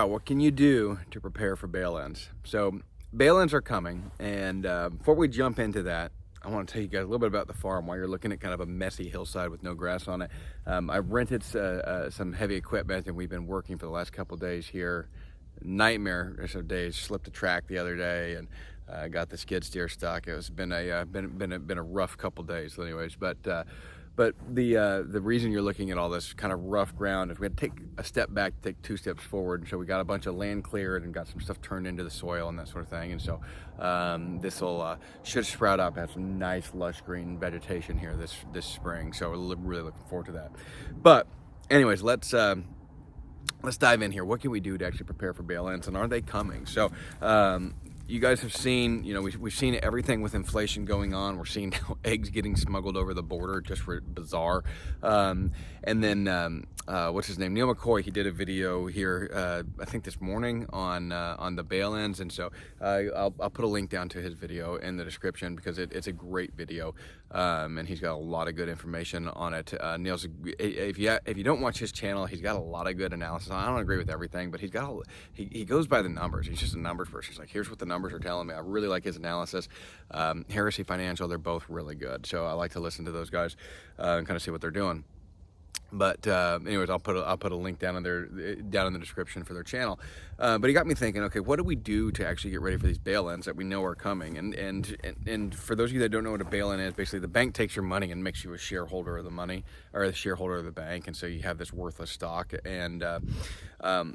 what can you do to prepare for bail-ins? So bail-ins are coming, and before we jump into that, I want to tell you guys a little bit about the farm while you're looking at kind of a messy hillside with no grass on it. I've rented some heavy equipment, and we've been working for the last couple of days here. Nightmare days. Slipped a track the other day, and got the skid steer stuck. It's been a rough couple days, anyways. But the reason you're looking at all this kind of rough ground is we had to take a step back, take 2 steps forward. And so we got a bunch of land cleared and got some stuff turned into the soil and that sort of thing. And so this will should sprout up, have some nice lush green vegetation here this spring. So we're really looking forward to that. But anyways, let's dive in here. What can we do to actually prepare for bail-ins, and are they coming? So you guys have seen, we've seen everything with inflation going on. We're seeing now eggs getting smuggled over the border, just bizarre. And then what's his name? Neil McCoy, he did a video here, I think this morning on the bail-ins. And so I'll put a link down to his video in the description because it's a great video. And he's got a lot of good information on it. Neil's, if you don't watch his channel, he's got a lot of good analysis. I don't agree with everything, but he goes by the numbers. He's just a numbers person. He's like, here's what the numbers are telling me. I really like his analysis. Heresy Financial, they're both really good. So I like to listen to those guys and kind of see what they're doing. But anyways, I'll put a link down in the description for their channel. But he got me thinking, okay, what do we do to actually get ready for these bail-ins that we know are coming? And for those of you that don't know what a bail-in is, basically the bank takes your money and makes you a shareholder of the money, or a shareholder of the bank, and so you have this worthless stock. And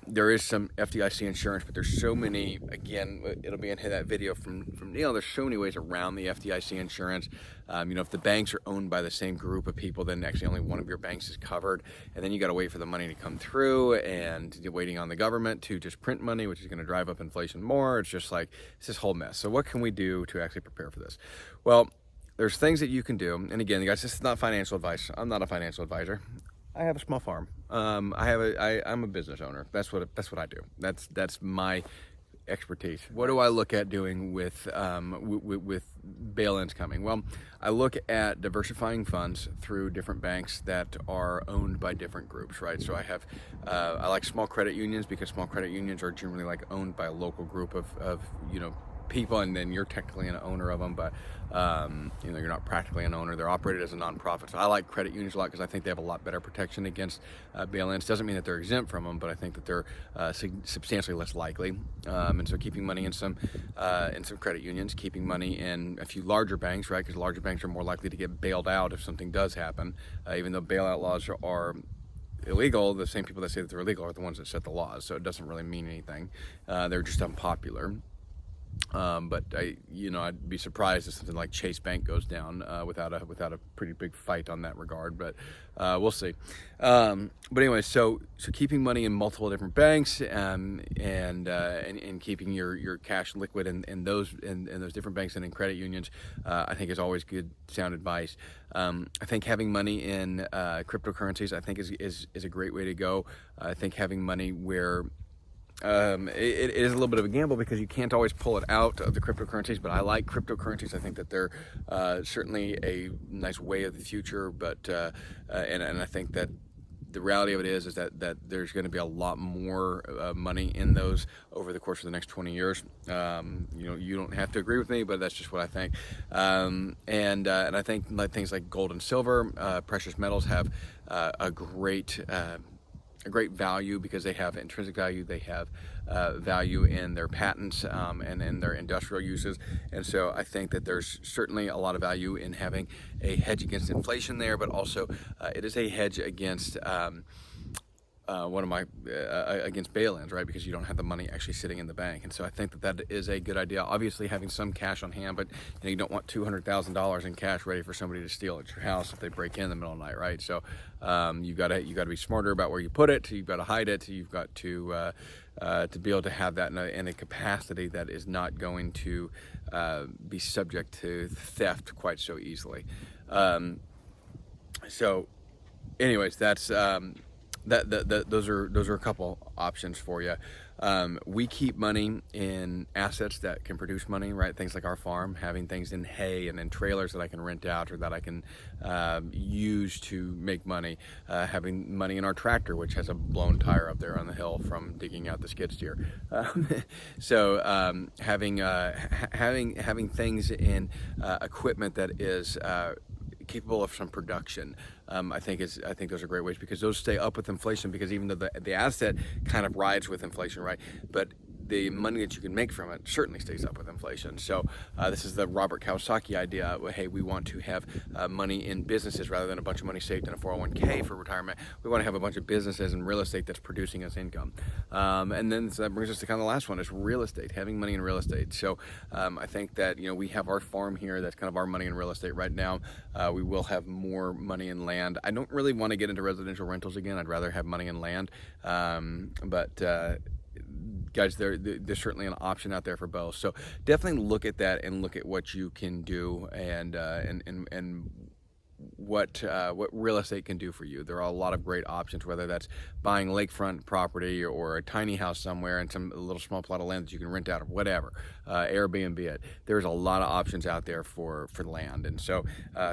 there is some FDIC insurance, but there's so many. Again, it'll be in that video from Neil. There's so many ways around the FDIC insurance. If the banks are owned by the same group of people, then actually only one of your banks is covered, and then you got to wait for the money to come through, and you're waiting on the government to just print money, which is going to drive up inflation more. It's just like, it's this whole mess. So what can we do to actually prepare for this? Well, there's things that you can do. And again, guys, this is not financial advice. I'm not a financial advisor. I have a small farm. I'm a business owner. That's what I do. That's my expertise. What do I look at doing with bail-ins coming? Well, I look at diversifying funds through different banks that are owned by different groups, right? So I like small credit unions because small credit unions are generally like owned by a local group of people, and then you're technically an owner of them, but you're not practically an owner. They're operated as a nonprofit. So I like credit unions a lot because I think they have a lot better protection against bail-ins. Doesn't mean that they're exempt from them, but I think that they're substantially less likely. And so keeping money in some credit unions, keeping money in a few larger banks, right? Because larger banks are more likely to get bailed out if something does happen, even though bailout laws are illegal. The same people that say that they're illegal are the ones that set the laws, so it doesn't really mean anything. They're just unpopular. But I'd be surprised if something like Chase Bank goes down without a pretty big fight on that regard. But we'll see. But anyway, so keeping money in multiple different banks and keeping your cash liquid in those different banks and in credit unions, I think is always good, sound advice. I think having money in cryptocurrencies, I think is a great way to go. I think having money where it is a little bit of a gamble because you can't always pull it out of the cryptocurrencies, but I like cryptocurrencies. I think that they're certainly a nice way of the future, but and I think that the reality of it is that there's going to be a lot more money in those over the course of the next 20 years. You don't have to agree with me, but that's just what I think. And I think like things like gold and silver, precious metals have a great value because they have intrinsic value. They have value in their patents and in their industrial uses. And so I think that there's certainly a lot of value in having a hedge against inflation there, but also it is a hedge against against bail-ins, right? Because you don't have the money actually sitting in the bank. And so I think that is a good idea. Obviously having some cash on hand, but you don't want $200,000 in cash ready for somebody to steal at your house if they break in the middle of the night, right? So you got to be smarter about where you put it. You've got to hide it. You've got to be able to have that in a capacity that is not going to be subject to theft quite so easily. So anyways, that's those are a couple options for you. We keep money in assets that can produce money, right? Things like our farm, having things in hay and in trailers that I can rent out or that I can use to make money. Having money in our tractor, which has a blown tire up there on the hill from digging out the skid steer. Having things in equipment that is capable of some production, I think those are great ways, because those stay up with inflation, because even though the asset kind of rides with inflation, right? But the money that you can make from it certainly stays up with inflation. So this is the Robert Kiyosaki idea. Hey, we want to have money in businesses rather than a bunch of money saved in a 401k for retirement. We want to have a bunch of businesses and real estate that's producing us income. And then so that brings us to kind of the last one, is real estate, having money in real estate. So I think that, we have our farm here. That's kind of our money in real estate right now. We will have more money in land. I don't really want to get into residential rentals again. I'd rather have money in land. Guys, there's certainly an option out there for both. So definitely look at that and look at what you can do, and what real estate can do for you. There are a lot of great options, whether that's buying lakefront property or a tiny house somewhere and a little small plot of land that you can rent out or whatever, Airbnb it. There's a lot of options out there for land, and so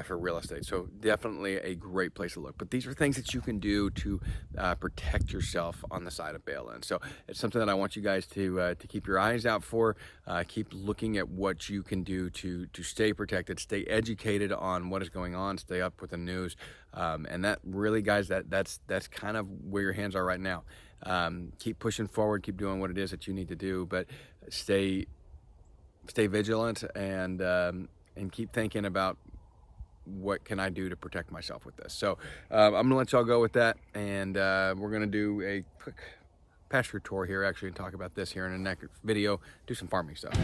for real estate. So definitely a great place to look. But these are things that you can do to protect yourself on the side of bail-in. So it's something that I want you guys to keep your eyes out for. Keep looking at what you can do to stay protected, stay educated on what is going on, stay up with the news, and that really, guys, that's kind of where your hands are right now. Keep pushing forward, keep doing what it is that you need to do, but stay vigilant, and keep thinking about what can I do to protect myself with this. So I'm gonna let y'all go with that, and we're gonna do a quick pasture tour here actually and talk about this here in the next video, do some farming stuff.